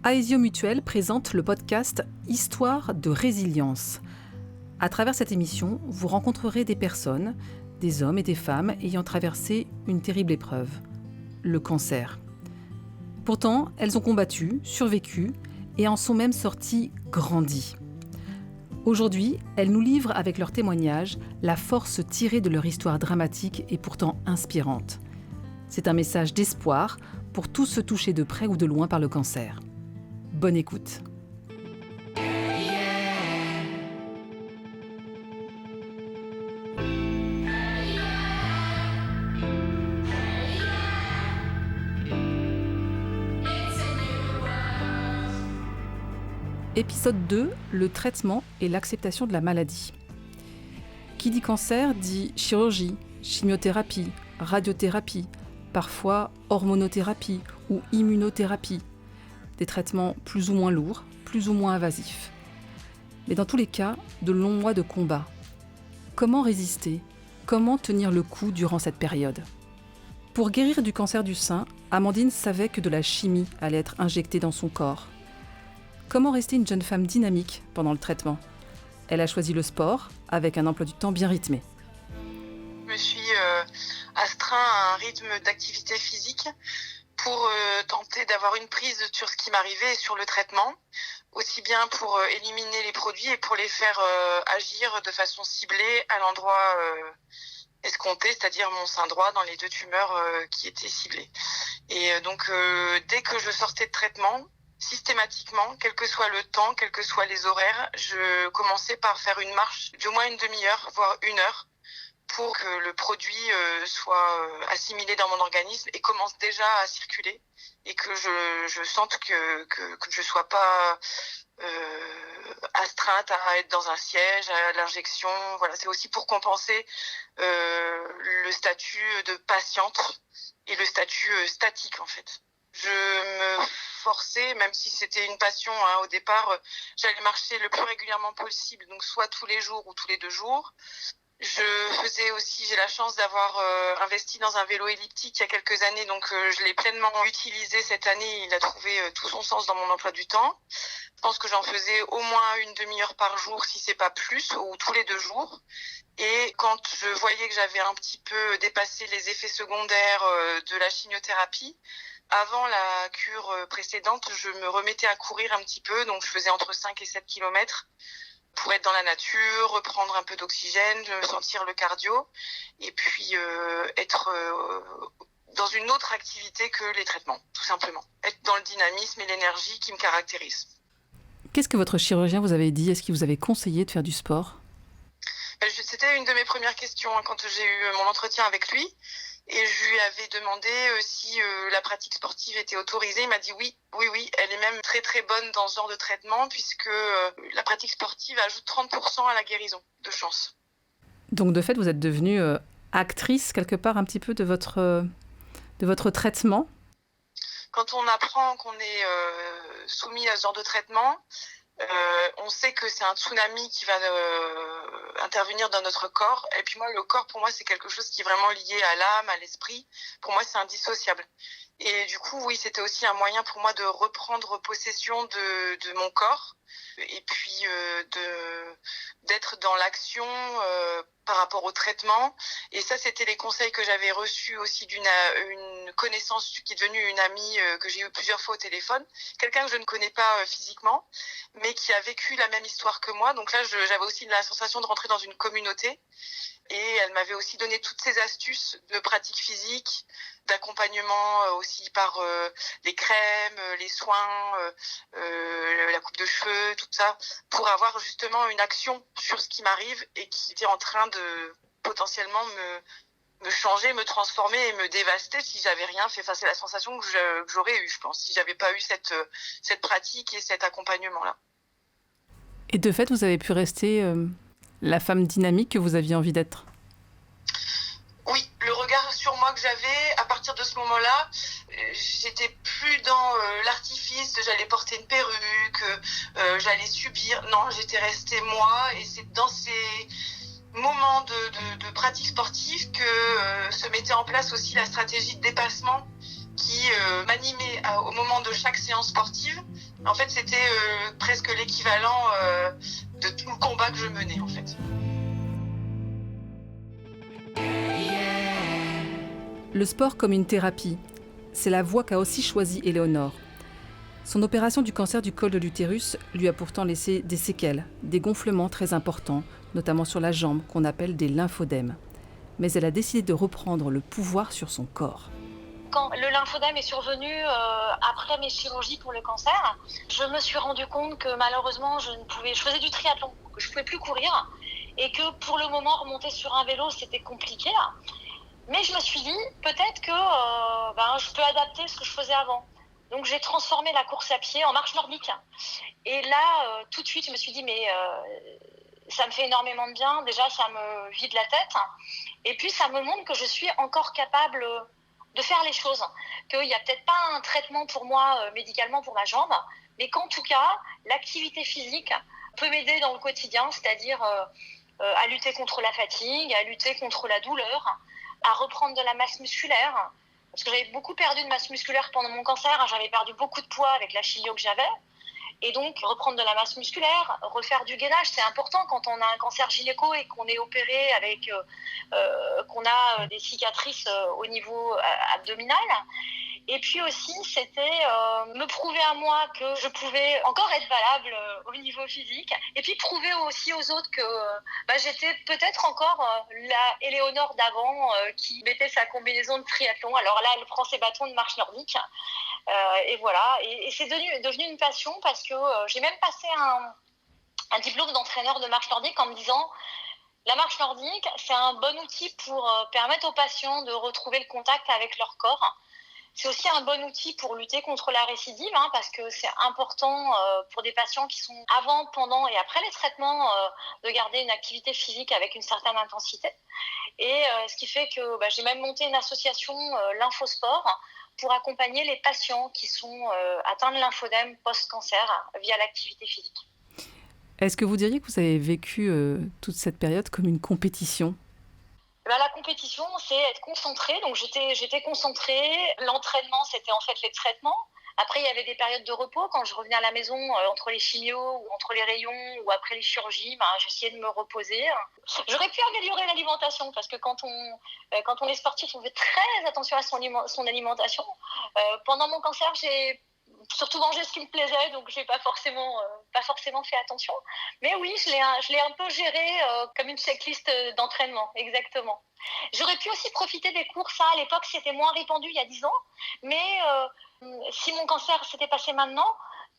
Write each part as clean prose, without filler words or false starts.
Aesio Mutuel présente le podcast Histoire de résilience. À travers cette émission, vous rencontrerez des personnes, des hommes et des femmes ayant traversé une terrible épreuve, le cancer. Pourtant, elles ont combattu, survécu et en sont même sorties grandies. Aujourd'hui, elles nous livrent avec leurs témoignages la force tirée de leur histoire dramatique et pourtant inspirante. C'est un message d'espoir pour tous ceux touchés de près ou de loin par le cancer. Bonne écoute. Épisode 2, le traitement et l'acceptation de la maladie. Qui dit cancer dit chirurgie, chimiothérapie, radiothérapie, parfois hormonothérapie ou immunothérapie. Des traitements plus ou moins lourds, plus ou moins invasifs. Mais dans tous les cas, de longs mois de combat. Comment résister ? Comment tenir le coup durant cette période ? Pour guérir du cancer du sein, Amandine savait que de la chimie allait être injectée dans son corps. Comment rester une jeune femme dynamique pendant le traitement ? Elle a choisi le sport, avec un emploi du temps bien rythmé. Je me suis astreint à un rythme d'activité physique pour tenter d'avoir une prise sur ce qui m'arrivait et sur le traitement, aussi bien pour éliminer les produits et pour les faire agir de façon ciblée à l'endroit escompté, c'est-à-dire mon sein droit dans les deux tumeurs qui étaient ciblées. Et donc dès que je sortais de traitement, systématiquement, quel que soit le temps, quels que soient les horaires, je commençais par faire une marche d'au moins une demi-heure, voire une heure, pour que le produit soit assimilé dans mon organisme et commence déjà à circuler et que je sente que je sois pas astreinte à être dans un siège, à l'injection. Voilà, c'est aussi pour compenser le statut de patiente et le statut statique en fait. Je me forçais, même si c'était une passion au départ, j'allais marcher le plus régulièrement possible, donc soit tous les jours ou tous les 2 jours. Je faisais aussi, j'ai la chance d'avoir investi dans un vélo elliptique il y a quelques années, donc je l'ai pleinement utilisé cette année. Il a trouvé tout son sens dans mon emploi du temps. Je pense que j'en faisais au moins une demi-heure par jour, si c'est pas plus, ou tous les 2 jours. Et quand je voyais que j'avais un petit peu dépassé les effets secondaires de la chimiothérapie, avant la cure précédente, je me remettais à courir un petit peu, donc je faisais entre 5 et 7 kilomètres pour être dans la nature, reprendre un peu d'oxygène, sentir le cardio, et puis être dans une autre activité que les traitements, tout simplement. Être dans le dynamisme et l'énergie qui me caractérise. Qu'est-ce que votre chirurgien vous avait dit ? Est-ce qu'il vous avait conseillé de faire du sport ? C'était une de mes premières questions quand j'ai eu mon entretien avec lui. Et je lui avais demandé si la pratique sportive était autorisée. Il m'a dit oui. Elle est même très très bonne dans ce genre de traitement puisque la pratique sportive ajoute 30% à la guérison de chance. Donc de fait, vous êtes devenue actrice quelque part un petit peu de votre traitement. Quand on apprend qu'on est soumis à ce genre de traitement, on sait que c'est un tsunami qui va intervenir dans notre corps. Et puis moi, le corps, pour moi, c'est quelque chose qui est vraiment lié à l'âme, à l'esprit. Pour moi, c'est indissociable. Et du coup, oui, c'était aussi un moyen pour moi de reprendre possession de mon corps et puis d'être dans l'action par rapport au traitement. Et ça, c'était les conseils que j'avais reçus aussi d'une connaissance qui est devenue une amie que j'ai eue plusieurs fois au téléphone. Quelqu'un que je ne connais pas physiquement, mais qui a vécu la même histoire que moi. Donc là, j'avais aussi la sensation de rentrer dans une communauté. Et elle m'avait aussi donné toutes ces astuces de pratique physique, d'accompagnement aussi par les crèmes, les soins, la coupe de cheveux, tout ça, pour avoir justement une action sur ce qui m'arrive et qui était en train de potentiellement me changer, me transformer et me dévaster si j'avais rien fait. Enfin, c'est la sensation que j'aurais eue, je pense, si j'avais pas eu cette pratique et cet accompagnement-là. Et de fait, vous avez pu rester la femme dynamique que vous aviez envie d'être ? Oui, le regard sur moi que j'avais, à partir de ce moment-là, j'étais plus dans l'artifice, j'allais porter une perruque, j'allais subir. Non, j'étais restée moi, et c'est dans ces moments de pratique sportive que se mettait en place aussi la stratégie de dépassement qui m'animait au moment de chaque séance sportive En fait, c'était presque l'équivalent de tout le combat que je menais, en fait. Le sport comme une thérapie, c'est la voie qu'a aussi choisie Éléonore. Son opération du cancer du col de l'utérus lui a pourtant laissé des séquelles, des gonflements très importants, notamment sur la jambe qu'on appelle des lymphodèmes. Mais elle a décidé de reprendre le pouvoir sur son corps. Quand le lymphodème est survenu après mes chirurgies pour le cancer, je me suis rendu compte que malheureusement je faisais du triathlon, que je ne pouvais plus courir et que pour le moment remonter sur un vélo c'était compliqué. Mais je me suis dit peut-être que je peux adapter ce que je faisais avant. Donc j'ai transformé la course à pied en marche nordique. Et là tout de suite je me suis dit ça me fait énormément de bien. Déjà ça me vide la tête et puis ça me montre que je suis encore capable de faire les choses, qu'il n'y a peut-être pas un traitement pour moi médicalement pour ma jambe, mais qu'en tout cas, l'activité physique peut m'aider dans le quotidien, c'est-à-dire à lutter contre la fatigue, à lutter contre la douleur, à reprendre de la masse musculaire, parce que j'avais beaucoup perdu de masse musculaire pendant mon cancer, j'avais perdu beaucoup de poids avec la chimio que j'avais, et donc reprendre de la masse musculaire, refaire du gainage, c'est important quand on a un cancer gynéco et qu'on est opéré avec, qu'on a des cicatrices au niveau abdominal. Et puis aussi, c'était me prouver à moi que je pouvais encore être valable au niveau physique. Et puis prouver aussi aux autres que j'étais peut-être encore la Éléonore d'avant qui mettait sa combinaison de triathlon. Alors là, elle prend ses bâtons de marche nordique. Et voilà. Et c'est devenu une passion parce que j'ai même passé un diplôme d'entraîneur de marche nordique en me disant la marche nordique, c'est un bon outil pour permettre aux patients de retrouver le contact avec leur corps. C'est aussi un bon outil pour lutter contre la récidive, parce que c'est important pour des patients qui sont avant, pendant et après les traitements de garder une activité physique avec une certaine intensité. Et ce qui fait que j'ai même monté une association Lymphosport pour accompagner les patients qui sont atteints de lymphodème post-cancer via l'activité physique. Est-ce que vous diriez que vous avez vécu toute cette période comme une compétition ? La compétition, c'est être concentrée. Donc j'étais concentrée. L'entraînement, c'était en fait les traitements. Après, il y avait des périodes de repos. Quand je revenais à la maison, entre les chimios ou entre les rayons ou après les chirurgies, j'essayais de me reposer. J'aurais pu améliorer l'alimentation parce que quand on est sportif, on fait très attention à son alimentation. Pendant mon cancer, j'ai surtout mangé ce qui me plaisait, donc j'ai pas forcément fait attention. Mais oui, je l'ai un peu géré comme une checklist d'entraînement, exactement. J'aurais pu aussi profiter des cours, ça à l'époque c'était moins répandu il y a 10 ans, mais si mon cancer s'était passé maintenant,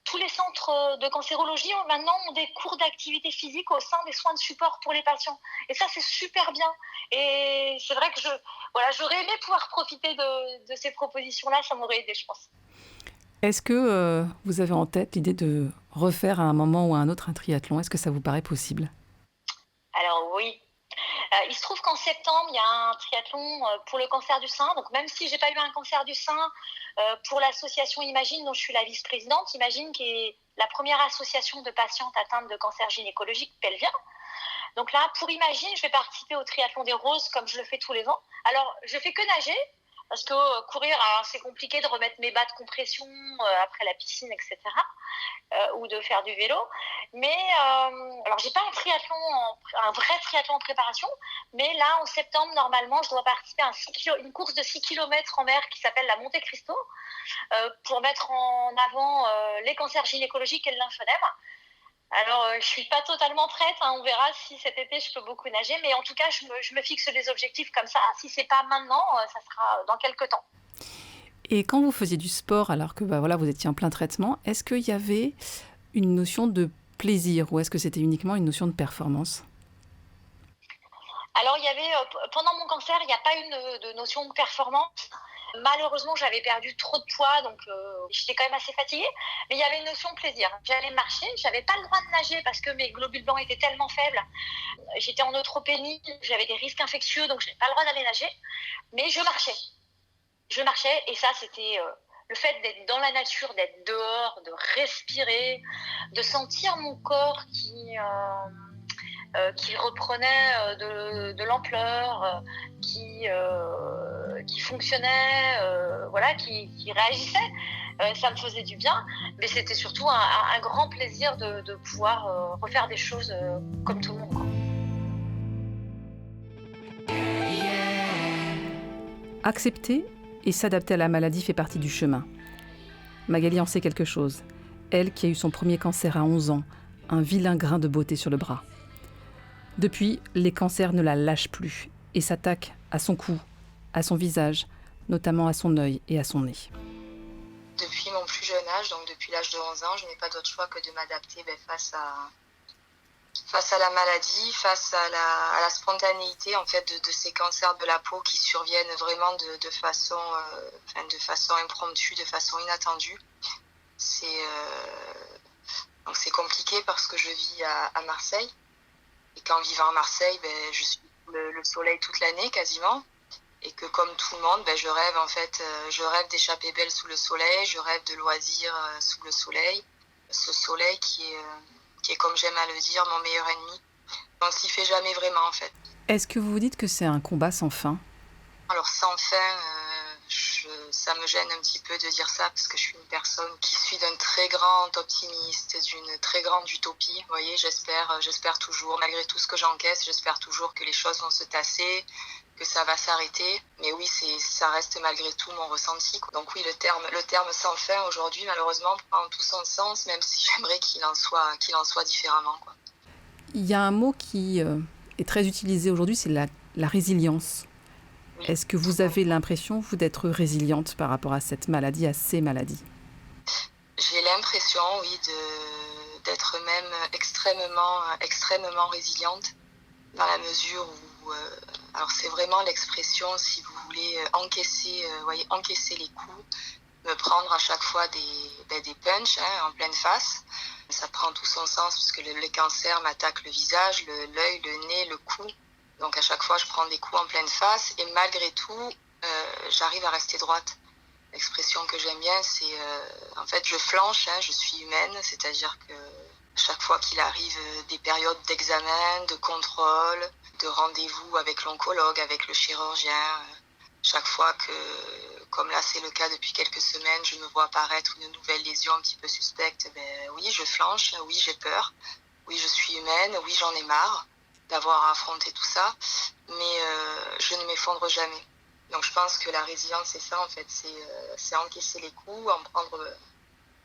tous les centres de cancérologie maintenant ont des cours d'activité physique au sein des soins de support pour les patients. Et ça, c'est super bien. Et c'est vrai que j'aurais aimé pouvoir profiter de ces propositions-là, ça m'aurait aidé, je pense. Est-ce que vous avez en tête l'idée de refaire à un moment ou à un autre un triathlon ? Est-ce que ça vous paraît possible ? Alors oui. Il se trouve qu'en septembre, il y a un triathlon pour le cancer du sein. Donc même si je n'ai pas eu un cancer du sein, pour l'association Imagine, dont je suis la vice-présidente, Imagine qui est la première association de patientes atteintes de cancer gynécologique pelvien. Donc là, pour Imagine, je vais participer au triathlon des Roses comme je le fais tous les ans. Alors, je fais que nager. Parce que courir, c'est compliqué de remettre mes bas de compression après la piscine, etc. Ou de faire du vélo. Mais alors, j'ai pas un vrai triathlon en préparation, mais là, en septembre, normalement, je dois participer à une course de 6 km en mer qui s'appelle la Monte Cristo pour mettre en avant les cancers gynécologiques et le lymphodème. Alors, je suis pas totalement prête. On verra si cet été je peux beaucoup nager, mais en tout cas, je me fixe des objectifs comme ça. Si c'est pas maintenant, ça sera dans quelques temps. Et quand vous faisiez du sport, alors que vous étiez en plein traitement, est-ce qu'il y avait une notion de plaisir ou est-ce que c'était uniquement une notion de performance ? Alors, il y avait pendant mon cancer, il n'y a pas eu de notion de performance. Malheureusement, j'avais perdu trop de poids, donc j'étais quand même assez fatiguée. Mais il y avait une notion de plaisir. J'allais marcher, j'avais pas le droit de nager parce que mes globules blancs étaient tellement faibles. J'étais en neutropénie, j'avais des risques infectieux, donc je n'avais pas le droit d'aller nager. Mais je marchais, et ça, c'était le fait d'être dans la nature, d'être dehors, de respirer, de sentir mon corps qui reprenait de l'ampleur, qui fonctionnait, qui réagissait. Ça me faisait du bien, mais c'était surtout un grand plaisir de pouvoir refaire des choses comme tout le monde, quoi. Accepter et s'adapter à la maladie fait partie du chemin. Magali en sait quelque chose. Elle qui a eu son premier cancer à 11 ans, un vilain grain de beauté sur le bras. Depuis, les cancers ne la lâchent plus et s'attaquent à son cou, à son visage, notamment à son œil et à son nez. Depuis mon plus jeune âge, donc depuis l'âge de 11 ans, je n'ai pas d'autre choix que de m'adapter face à la maladie, face à la spontanéité en fait de ces cancers de la peau qui surviennent vraiment de façon impromptue, de façon inattendue. Donc c'est compliqué parce que je vis à Marseille et qu'en vivant à Marseille, je suis le soleil toute l'année quasiment. Et que comme tout le monde, je rêve d'échapper belle sous le soleil, je rêve de loisirs sous le soleil. Ce soleil qui est, comme j'aime à le dire, mon meilleur ennemi. On s'y fait jamais vraiment en fait. Est-ce que vous vous dites que c'est un combat sans fin ? Alors sans fin, ça me gêne un petit peu de dire ça parce que je suis une personne qui suis d'un très grand optimiste, d'une très grande utopie. Vous voyez, j'espère toujours, malgré tout ce que j'encaisse, j'espère toujours que les choses vont se tasser, que ça va s'arrêter. Mais oui, ça reste malgré tout mon ressenti, quoi. Donc oui, le terme sans fin aujourd'hui, malheureusement, prend tout son sens, même si j'aimerais qu'il en soit différemment, quoi. Il y a un mot qui est très utilisé aujourd'hui, c'est la résilience. Oui. Est-ce que vous avez l'impression, vous, d'être résiliente par rapport à cette maladie, à ces maladies ? J'ai l'impression, oui, d'être même extrêmement résiliente, dans la mesure où, alors c'est vraiment l'expression, si vous voulez, encaisser les coups, me prendre à chaque fois des punchs en pleine face. Ça prend tout son sens parce que le cancer m'attaque le visage, l'œil, le nez, le cou. Donc à chaque fois, je prends des coups en pleine face et malgré tout, j'arrive à rester droite. L'expression que j'aime bien, c'est en fait je flanche, je suis humaine, c'est-à-dire que chaque fois qu'il arrive des périodes d'examen, de contrôle, de rendez-vous avec l'oncologue, avec le chirurgien, chaque fois que, comme là c'est le cas depuis quelques semaines, je me vois apparaître une nouvelle lésion un petit peu suspecte, oui je flanche, oui j'ai peur, oui je suis humaine, oui j'en ai marre d'avoir à affronter tout ça, mais je ne m'effondre jamais. Donc je pense que la résilience c'est ça en fait, c'est encaisser les coups, en prendre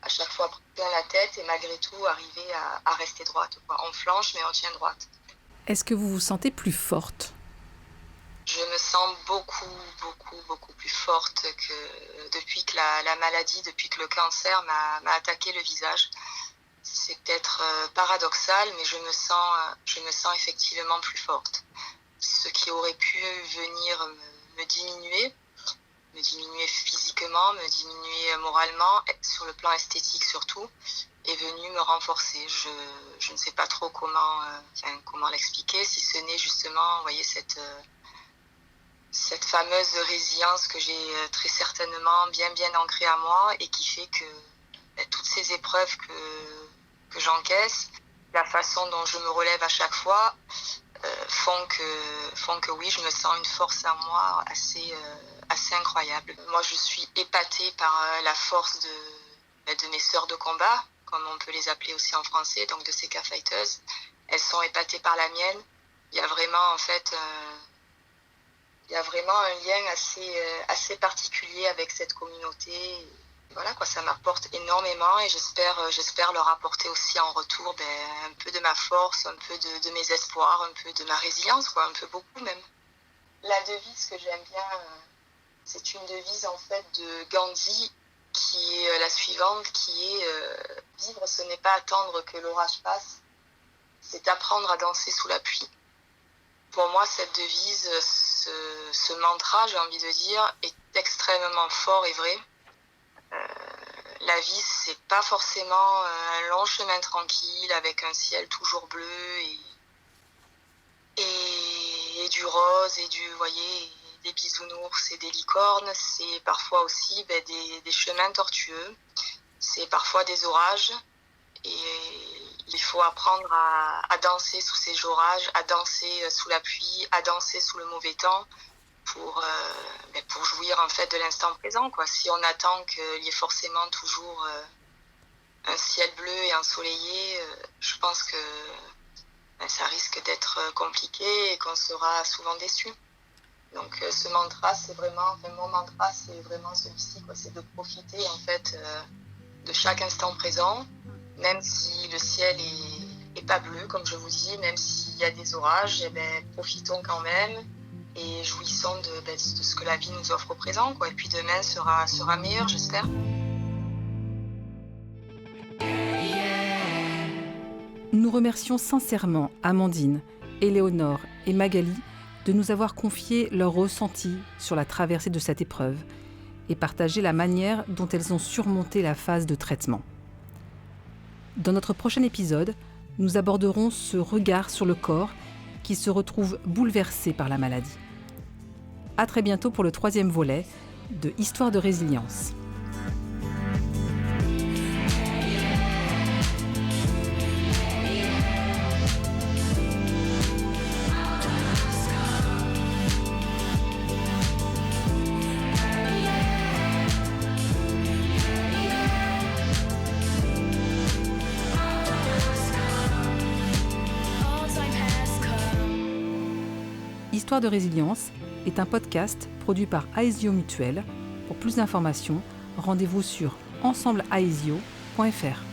à chaque fois plein la tête et malgré tout arriver à rester droite, quoi. On flanche mais on tient droite. Est-ce que vous vous sentez plus forte ? Je me sens beaucoup plus forte que depuis que la maladie, depuis que le cancer m'a attaqué le visage. C'est peut-être paradoxal, mais je me sens effectivement plus forte. Ce qui aurait pu venir me diminuer physiquement, me diminuer moralement, sur le plan esthétique surtout, est venu me renforcer. Je ne sais pas trop comment l'expliquer, si ce n'est justement, vous voyez, cette fameuse résilience que j'ai très certainement bien ancrée à moi et qui fait que toutes ces épreuves que j'encaisse, la façon dont je me relève à chaque fois, font que oui, je me sens une force en moi assez incroyable. Moi, je suis épatée par la force de mes sœurs de combat, comme on peut les appeler aussi en français, donc de ces K-fighters. Elles sont épatées par la mienne. Il y a vraiment un lien assez particulier avec cette communauté. Voilà quoi, ça m'apporte énormément et j'espère leur apporter aussi en retour un peu de ma force, un peu de mes espoirs, un peu de ma résilience, quoi, un peu beaucoup même. La devise que j'aime bien, c'est une devise en fait de Gandhi qui est la suivante, qui est vivre ce n'est pas attendre que l'orage passe, c'est apprendre à danser sous la pluie. Pour moi, cette devise, ce mantra, j'ai envie de dire, est extrêmement fort et vrai. La vie, c'est pas forcément un long chemin tranquille avec un ciel toujours bleu et du rose et des bisounours et des licornes. C'est parfois aussi des chemins tortueux. C'est parfois des orages et il faut apprendre à danser sous ces orages, à danser sous la pluie, à danser sous le mauvais temps pour jouir en fait de l'instant présent, quoi. Si on attend qu'il y ait forcément toujours un ciel bleu et ensoleillé, je pense que ça risque d'être compliqué et qu'on sera souvent déçu. Donc ce mantra, mon mantra, c'est vraiment celui-ci, quoi. C'est de profiter en fait de chaque instant présent, même si le ciel est pas bleu, comme je vous dis, même s'il y a des orages, profitons quand même et jouissons de ce que la vie nous offre au présent, quoi. Et puis demain sera meilleur, j'espère. Nous remercions sincèrement Amandine, Éléonore et Magali de nous avoir confié leurs ressentis sur la traversée de cette épreuve et partagé la manière dont elles ont surmonté la phase de traitement. Dans notre prochain épisode, nous aborderons ce regard sur le corps qui se retrouve bouleversé par la maladie. À très bientôt pour le 3e volet de Histoire de résilience. Histoire de résilience est un podcast produit par Aesio Mutuelle. Pour plus d'informations, rendez-vous sur ensembleaesio.fr.